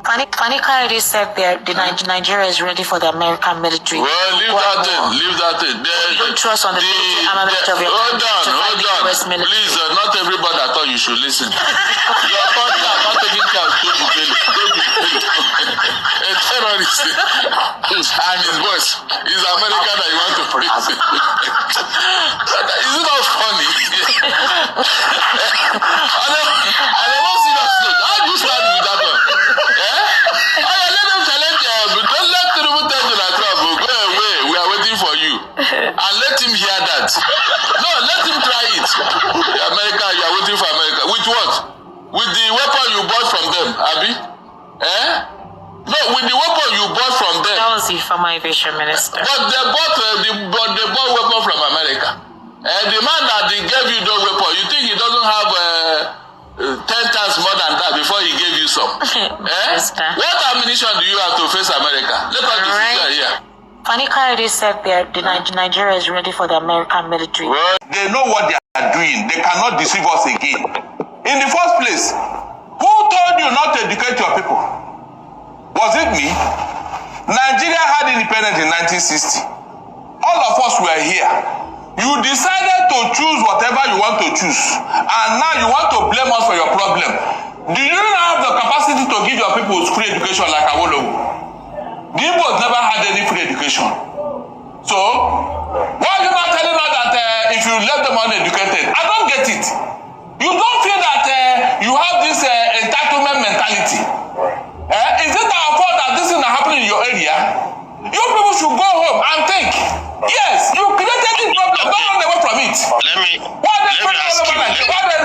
Fani Kayode said Nigeria is ready for the American military. Well, leave that thing. You don't trust on the military armament of your country. Hold on. Please, not everybody I thought you should listen. Your country are not taking care of a terrorist and his boss is American that you want to praise. Is it not funny? I don't see that note. How do you start with that one? Let them challenge but don't let Tinubu tell Donald Trump, go away, we are waiting for you. And let him hear that. No, let him try it. America, you are waiting for America. With what? With the weapon you bought from them, Abi? No, with the weapon you bought from them. That was the former aviation minister. But they bought weapon from America. The man that they gave you those weapons, you think he doesn't have 10 times more than that before he gave you some? What ammunition do you have to face America? Let us discuss here. Fani Kayode said Nigeria is ready for the American military. Well, they know what they are doing. They cannot deceive us again. In the first place, who told you not to educate your people? Was it me? Nigeria had independence in 1960. All of us were here. You decided to choose whatever you want to choose. And now you want to blame us for your problem. Do you not have the capacity to give your people free education like Awolowo? The Igbos never had any free education. So, why are you not telling us that if you left them uneducated? I don't get it. You don't feel that you have this entitlement mentality. Is it our fault that this is not happening in your area? You people should go home and think. Yes, you created this problem. Don't run away from it. Why are they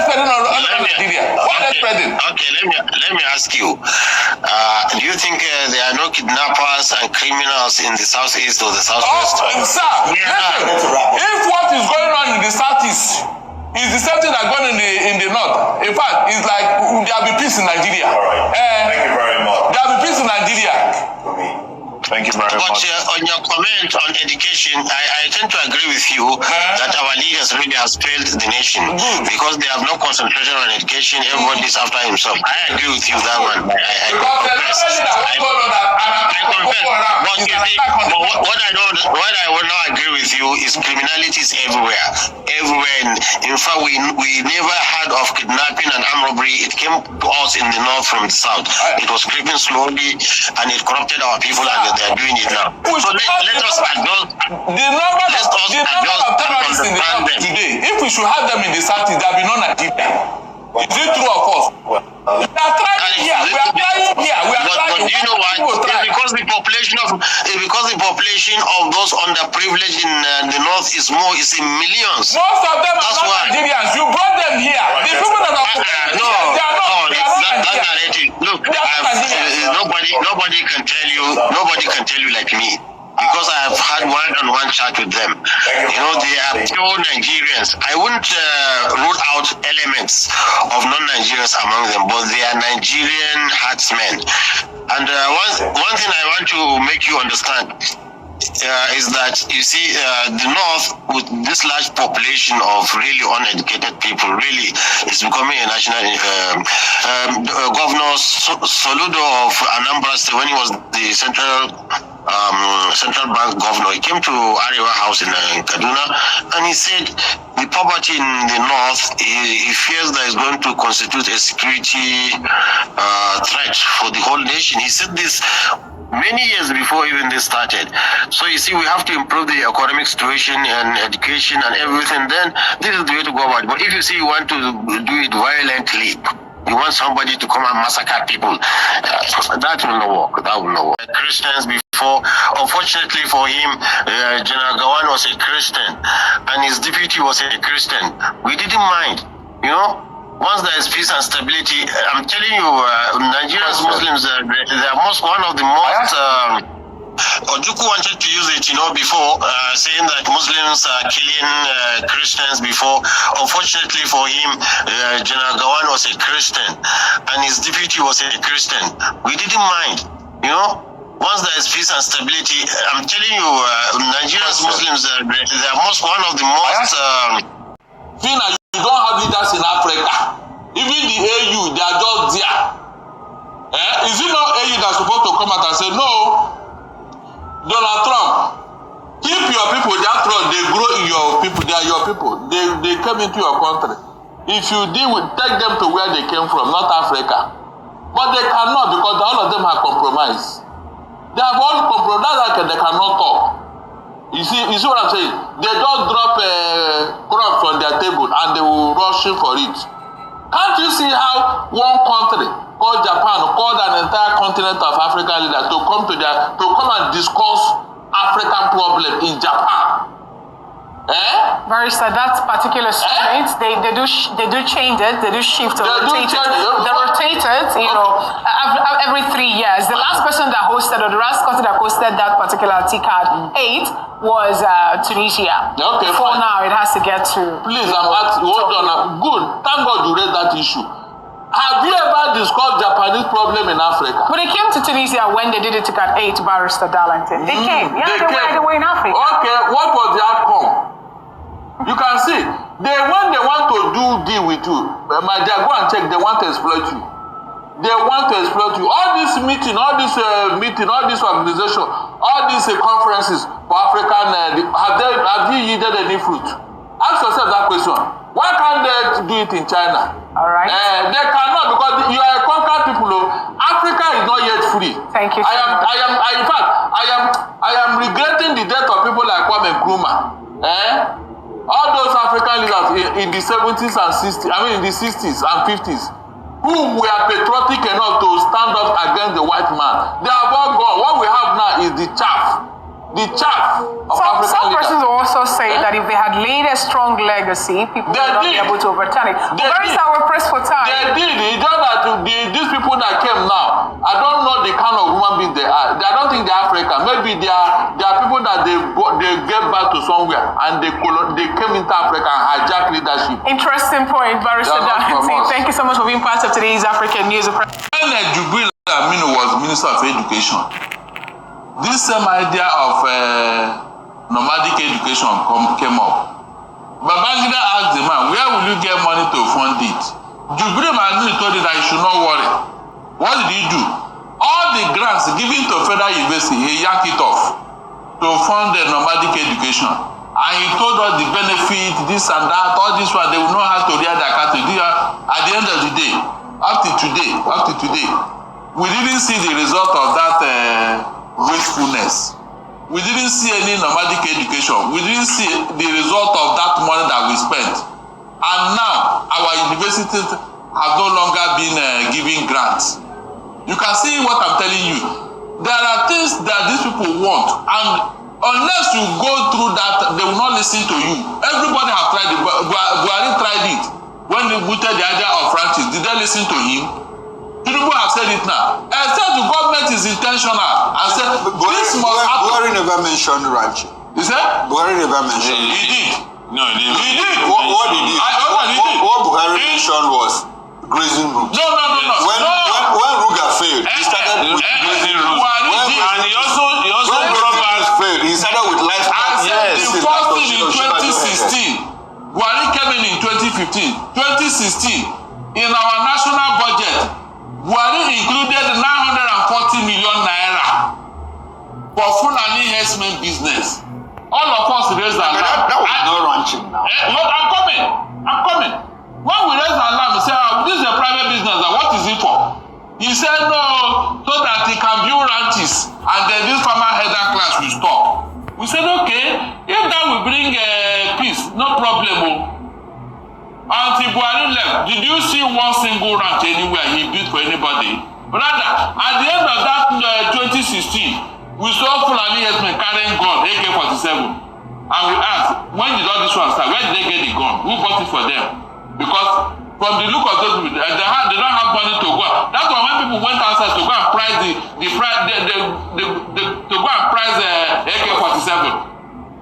spreading all over Nigeria? Why are they spreading? Okay, let me ask you. Do you think there are no kidnappers and criminals in the southeast or the southwest? Sir, if what is going on in the southeast is the same thing that's going in the north, in fact, it's like there will be peace in Nigeria. All right. Thank you very much. There will be peace in Nigeria. Thank you very much. But on your comment on education, I tend to agree with you that our leaders really have failed the nation because they have no concentration on education. Everybody is after himself. I agree with you that one. I confess. But you see, what I will not agree with you is criminality is everywhere. In fact, we never heard of kidnapping and armed robbery. It came to us in the north from the south. It was creeping slowly and it corrupted our people and they are doing it now. So let us adjust. The number of terrorists in the north today, if we should have them in the south, there will be no Nigeria. Is it true of us? We are trying here. We are trying here. But do you know why? It's because the population of those underprivileged in the north is in millions. Most of them are not Nigerians. You brought them here. The people that are that narrative. Look, nobody can tell you like me. Because I have had one-on-one chat with them. You know, they are pure Nigerians. I wouldn't rule out elements of non-Nigerians among them, but they are Nigerian herdsmen. And one thing I want to make you understand is that, you see, the north, with this large population of really uneducated people, really is becoming a national. Governor Soludo of Anambra State, when he was the central bank governor, he came to Arewa House in Kaduna, and he said the poverty in the north, he fears that is going to constitute a security threat for the whole nation. He said this many years before even this started. So you see, we have to improve the economic situation and education and everything. Then this is the way to go about it. But if you see you want to do it violently, you want somebody to come and massacre people, that will not work. That will not work. Christians before, unfortunately for him, General Gawan was a Christian and his deputy was a Christian. We didn't mind, you know. Once there is peace and stability, I'm telling you, Nigerians, Muslims, they are one of the most. Ojukwu wanted to use it, you know, before, saying that Muslims are killing Christians before. Unfortunately for him, General Gawan was a Christian and his deputy was a Christian. We didn't mind, you know. Once there is peace and stability, I'm telling you, Nigerians, Muslims, they are one of the most. You don't have leaders in Africa. Even the AU, they are just there. Is it not AU that's supposed to come out and say, no, Donald Trump, keep your people, that throne, they grow in your people, they are your people. They came into your country. If you deal with, take them to where they came from, not Africa. But they cannot because all of them have compromised. They have all compromised, they cannot talk. You see what I'm saying? They just drop crumbs on their table and they will rush in for it. Can't you see how one country called Japan called an entire continent of African leaders to come and discuss African problem in Japan? Barrister, that particular summit, they do change it, they do shift or rotate it. They rotate it, every 3 years. The last person that hosted, or the last country that hosted that particular TCAD 8 was Tunisia. Okay, before fine. now, it has to get to. Please, I'm asking. Hold on. Good. Thank God you raised that issue. Have you ever discussed Japanese problem in Africa? But they came to Tunisia when they did it TCAD 8, Barrister Darlington. They came. Yeah, they were in Africa. Okay, what was the outcome? You can see, when they want to deal with you, my dear, go and check, they want to exploit you. They want to exploit you. All this meeting, all this organization, all these conferences for African, have you yielded any fruit? Ask yourself that question. Why can't they do it in China? All right. They cannot because you are a conquered people. Africa is not yet free. Thank you. I am regretting the death of people like Kwame Nkrumah. All those African leaders in the 70s and 60s, in the 60s and 50s, who were patriotic enough to stand up against the white man, they have all gone. What we have now is the chaff of African some leaders. persons will also say that if they had laid a strong legacy, people would not be able to overturn it. Barrister, we're pressed for time. They did. It's just that these people that came now, I don't know the kind of human beings they are. I don't think they're African. Maybe they are people that they gave back to somewhere and they came into Africa and hijacked leadership. Interesting point, Barrister Darlington. Thank you so much for being part of today's African News. When Jubril Aminu was Minister of Education, this same idea of nomadic education came up. Babangida asked the man, where will you get money to fund it? Jubril Aminu told him that he should not worry. What did he do? All the grants given to federal university, he yanked it off to fund the nomadic education. And he told us the benefit, this and that, all this one, they will know how to rear their cattle. At the end of the day, up to today, we didn't see the result of that wastefulness. We didn't see any nomadic education. We didn't see the result of that money that we spent. And now our universities have no longer been giving grants. You can see what I'm telling you. There are things that these people want, and unless you go through that, they will not listen to you. Everybody have tried it. Buhari tried it when they booted the idea of franchise. Did they listen to him? People have said it now. Except the government is intentional and said this must happen. Buhari never mentioned ranching. You said? Buhari never mentioned. He did. No, he didn't. He did. What did he? What Buhari mentioned was grazing routes. No. When Ruga failed, he started with grazing routes. And he also brought back failed. He started with livestock. Yes. The first thing in 2016. Buhari came in 2015. 2016, in our national budget, Buhari included 940 million naira for Fulani herdsmen business. All of us raised our alarm. That was no ranching now. I'm coming. When we raised our alarm, we said, this is a private business. What is it for? He said, no, so that he can build ranches and then this farmer header class will stop. We said, okay, if that will bring peace, no problem. Until Buhari left, did you see one single ranch anywhere he built for anybody? Rather, at the end of that 2016, we saw Fulani herdsmen carrying gun, AK-47. And we asked, when did all this one start? Where did they get the gun? Who bought it for them? Because from the look of those people, they don't have money to go. That's why when people went outside to go and price AK-47.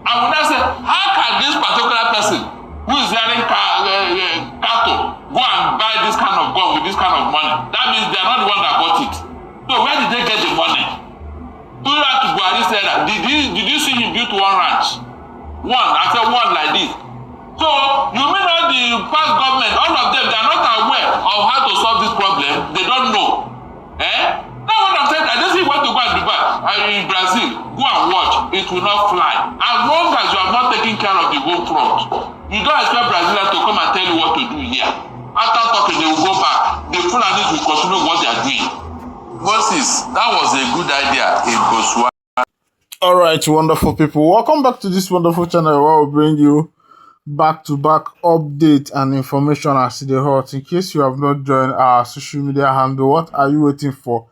And we now say, how can this particular person who is wearing cattle go and buy this kind of gun with this kind of money? That means they are not the one that bought it. So where did they get the money? Buhari said that. Did you see him build one ranch? I said one like this. So you mean all the past government, all of them, they are not aware of how to solve this problem. They don't know. Now what I'm saying, I don't see want to go and Dubai. In Brazil, go and watch. It will not fly. As long as you are not taking care of the home front, you don't expect Brazilians to come and tell you what to do here. After talking, they will go back. The Fulanis will continue what they are doing. Moses, that was a good idea in Botswana. All right, wonderful people. Welcome back to this wonderful channel where we'll bring you back-to-back update and information as the hot. In case you have not joined our social media handle, what are you waiting for?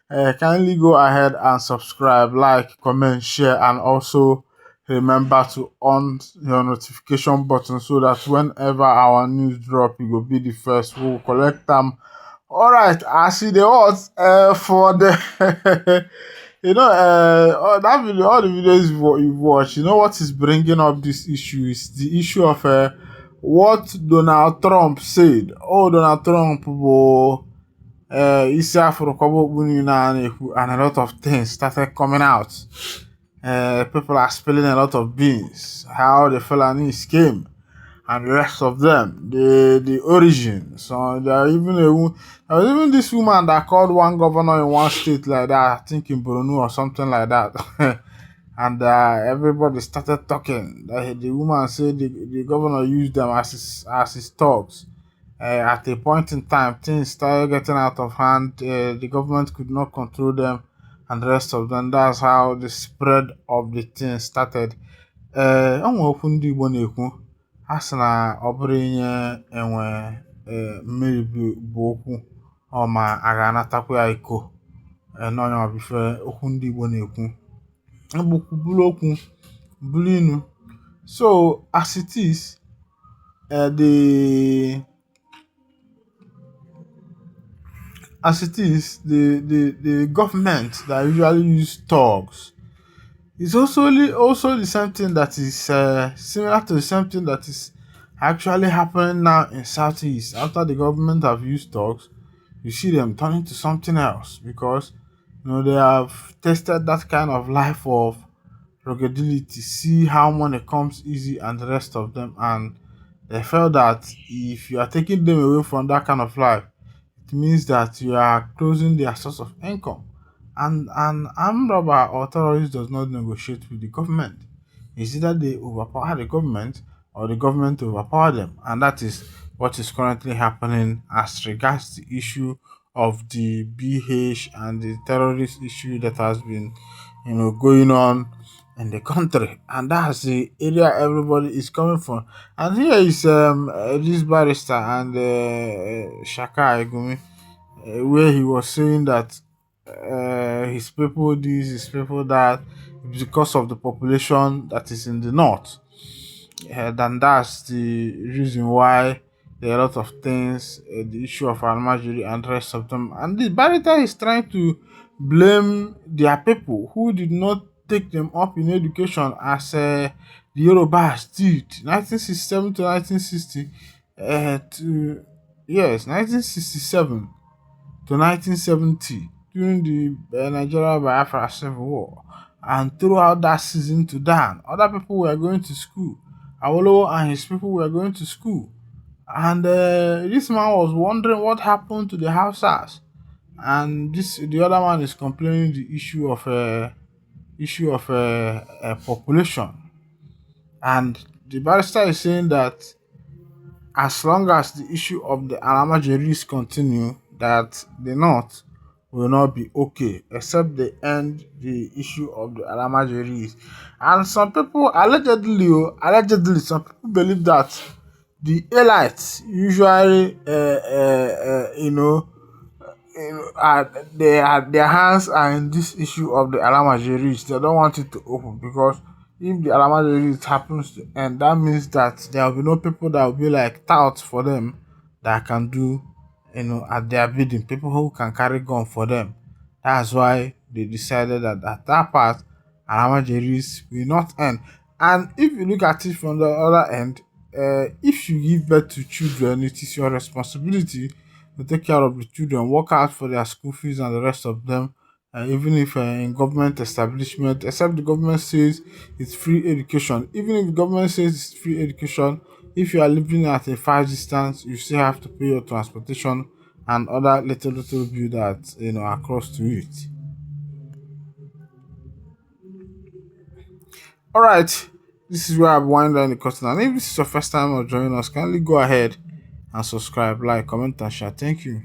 Kindly go ahead and subscribe, like, comment, share, and also remember to on your notification button so that whenever our news drop, you will be the first. We'll collect them. All right, I see the odds for the that video, all the videos you've watched, you know what is bringing up this issue is the issue of what Donald Trump said. Oh, Donald Trump will and a lot of things started coming out. People are spilling a lot of beans, how the Fulanis came and the rest of them, the origin. So there are even there was even this woman that called one governor in one state like that, I think in Borno or something like that. And everybody started talking. The woman said the governor used them as his thugs. At a point in time, things started getting out of hand. The government could not control them and the rest of them. That's how the spread of the thing started. Okwu ndị Igbo na-ekwu a sị na ọ bụrụ inye enwe mmiri bụ okwu ọ ma a ga-anatakwa ya iko n'onye ọbụfe okwu ndị Igbo na-ekwu egbukwu bụrụ okwu bụrụ inu. So as it is, the government that usually use thugs is also the same thing that is similar to the same thing that is actually happening now in Southeast. After the government have used thugs, you see them turning to something else because they have tested that kind of life of ruggedity, see how money comes easy and the rest of them, and they felt that if you are taking them away from that kind of life, it means that you are closing their source of income. And an armed robber or terrorist does not negotiate with the government. It's either they overpower the government or the government overpower them. And that is what is currently happening as regards the issue of the BH and the terrorist issue that has been going on in the country. And that's the area everybody is coming from. And here is this barrister and Shaka Egumi, where he was saying that his people this, his people that, because of the population that is in the north. Then that's the reason why there are a lot of things, the issue of Almajiri and the rest of them. And the barrister is trying to blame their people who did not take them up in education as the Yorubas did, 1967 to 1960, 1967 to 1970, during the Nigeria Biafra Civil War. And throughout that season to Dan, other people were going to school. Awolowo and his people were going to school. And this man was wondering what happened to the Hausas. And the other man is complaining the issue of population. And the barrister is saying that as long as the issue of the Alamajeris continue, that the North will not be okay, except they end the issue of the Alamajeris. And some people, allegedly, some people believe that the elites usually, their hands are in this issue of the Alamajeris. They don't want it to open because if the Alamajeris happens to end, that means that there will be no people that will be like touts for them that can do, at their bidding, people who can carry gun for them. That's why they decided that at that part, Alamajeris will not end. And if you look at it from the other end, if you give birth to children, it is your responsibility to take care of the children, work out for their school fees and the rest of them. Even if in government establishment, except the government says it's free education. Even if the government says it's free education, if you are living at a far distance, you still have to pay your transportation and other little view that across to it. All right, this is where I've wound down the curtain. And if this is your first time of joining us, kindly go ahead and subscribe, like, comment, and share. Thank you.